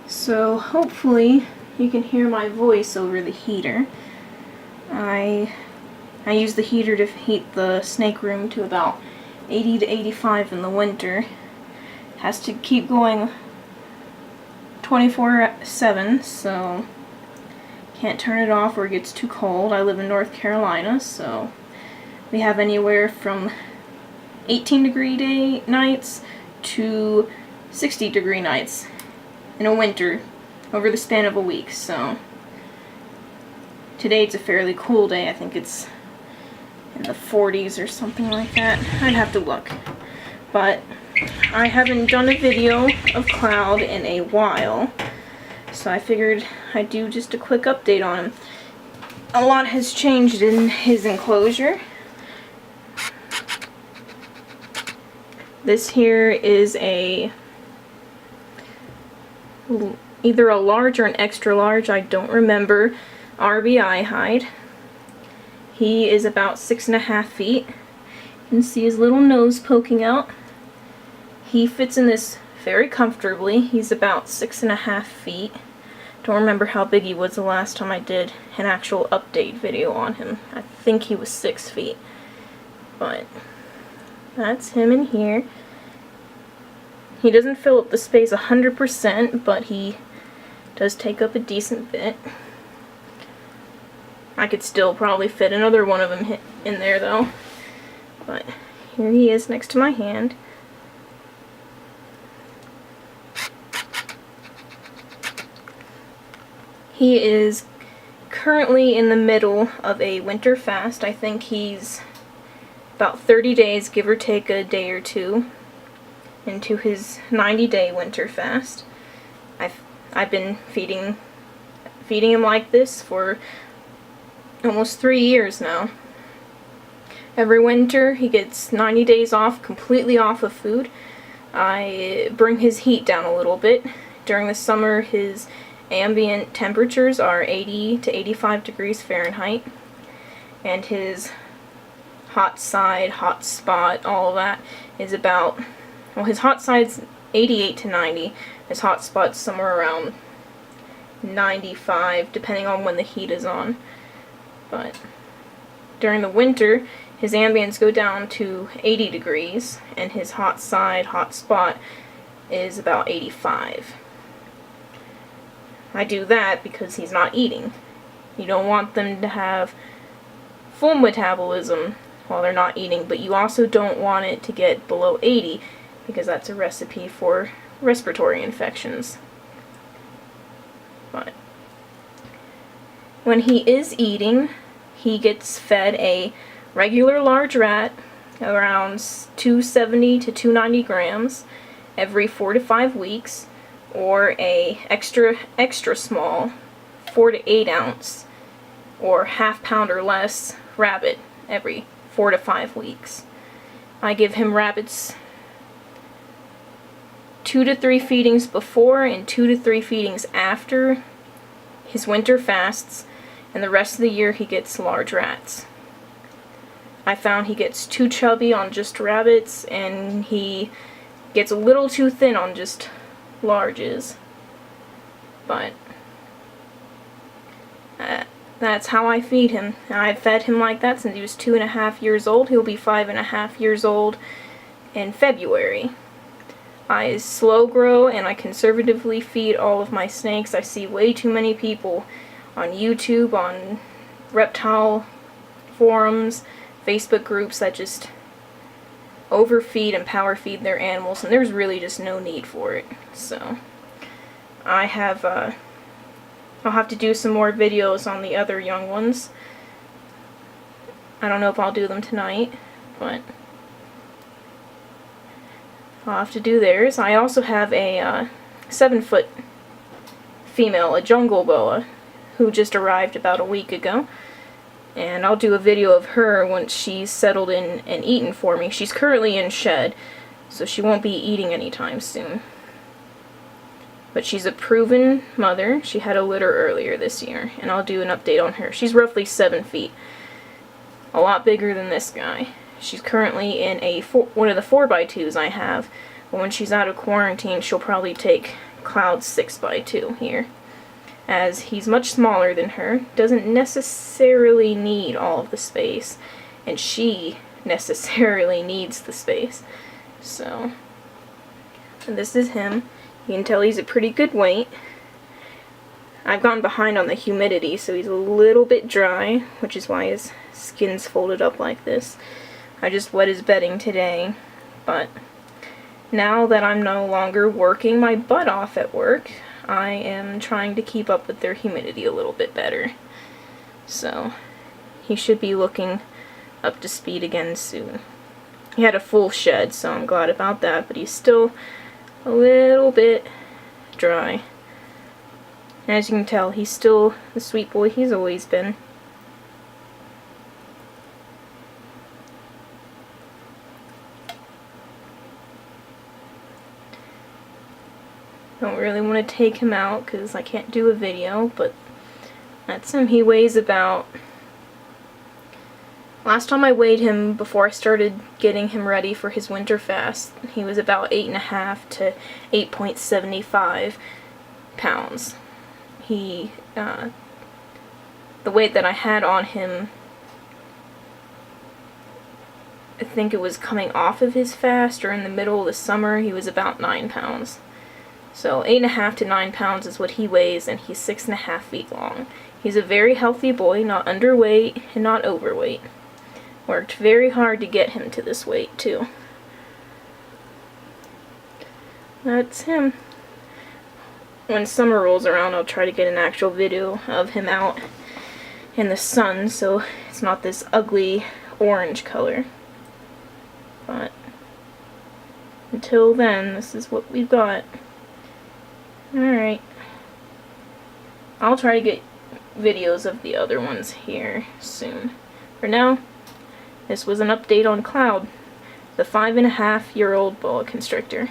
So hopefully you can hear my voice over the heater. I use the heater to heat the snake room to about 80 to 85 in the winter. It has to keep going 24/7, so can't turn it off or it gets too cold. I live in North Carolina, so we have anywhere from 18-degree day nights to 60-degree nights in a winter over the span of a week. So today it's a fairly cool day. I think it's in the 40s or something like that. I'd have to look. But I haven't done a video of Cloud in a while, so I figured I'd do just a quick update on him. A lot has changed in his enclosure. This here is either a large or an extra large, I don't remember, RBI hide. He is about 6.5 feet. You can see his little nose poking out. He fits in this very comfortably. He's about 6.5 feet. Don't remember how big he was the last time I did an actual update video on him. I think he was 6 feet. But that's him in here. He doesn't fill up the space 100%, but he does take up a decent bit. I could still probably fit another one of them in there though. But here he is next to my hand. He is currently in the middle of a winter fast. I think he's about 30 days, give or take a day or two, into his 90-day winter fast. I've been feeding him like this for almost 3 years now. Every winter he gets 90 days off, completely off of food. I bring his heat down a little bit. During the summer his ambient temperatures are 80 to 85 degrees Fahrenheit, and his hot side, hot spot, all of that is about, well, his hot side's 88 to 90, his hot spot's somewhere around 95, depending on when the heat is on. But during the winter, his ambients go down to 80 degrees, and his hot side, hot spot is about 85. I do that because he's not eating. You don't want them to have full metabolism while they're not eating, but you also don't want it to get below 80 because that's a recipe for respiratory infections. But when he is eating, he gets fed a regular large rat, around 270 to 290 grams, every 4 to 5 weeks, or a extra small 4 to 8 ounce or half-pound or less rabbit every 4 to 5 weeks. I give him rabbits 2 to 3 feedings before and 2 to 3 feedings after his winter fasts, and the rest of the year he gets large rats. I found he gets too chubby on just rabbits, and he gets a little too thin on just larges. But that's how I feed him. I've fed him like that since he was 2.5 years old. He'll be 5.5 years old in February. I slow grow and I conservatively feed all of my snakes. I see way too many people on YouTube, on reptile forums, Facebook groups that just overfeed and power feed their animals, and there's really just no need for it. So I'll have to do some more videos on the other young ones. I don't know if I'll do them tonight, but I'll have to do theirs. I also have a 7-foot female, a jungle boa, who just arrived about a week ago. And I'll do a video of her once she's settled in and eaten for me. She's currently in shed, so she won't be eating anytime soon. But she's a proven mother. She had a litter earlier this year, and I'll do an update on her. She's roughly 7 feet. A lot bigger than this guy. She's currently in one of the 4x2s I have, but when she's out of quarantine she'll probably take Cloud's 6x2 here, as he's much smaller than her, doesn't necessarily need all of the space, and she necessarily needs the space. So, and this is him. You can tell he's a pretty good weight. I've gone behind on the humidity, so he's a little bit dry, which is why his skin's folded up like this. I just wet his bedding today, but now that I'm no longer working my butt off at work, I am trying to keep up with their humidity a little bit better. So, he should be looking up to speed again soon. He had a full shed, so I'm glad about that, but he's still a little bit dry. And as you can tell, he's still the sweet boy he's always been. Don't really want to take him out because I can't do a video, but that's him. He weighs about... Last time I weighed him before I started getting him ready for his winter fast, he was about 8.5 to 8.75 pounds. He, the weight that I had on him, I think it was coming off of his fast or in the middle of the summer, he was about 9 pounds. So 8.5 to 9 pounds is what he weighs, and he's 6.5 feet long. He's a very healthy boy, not underweight and not overweight. Worked very hard to get him to this weight, too. That's him. When summer rolls around, I'll try to get an actual video of him out in the sun, so it's not this ugly orange color. But until then, this is what we've got. Alright. I'll try to get videos of the other ones here soon. For now, this was an update on Cloud, the 5.5-year-old boa constrictor.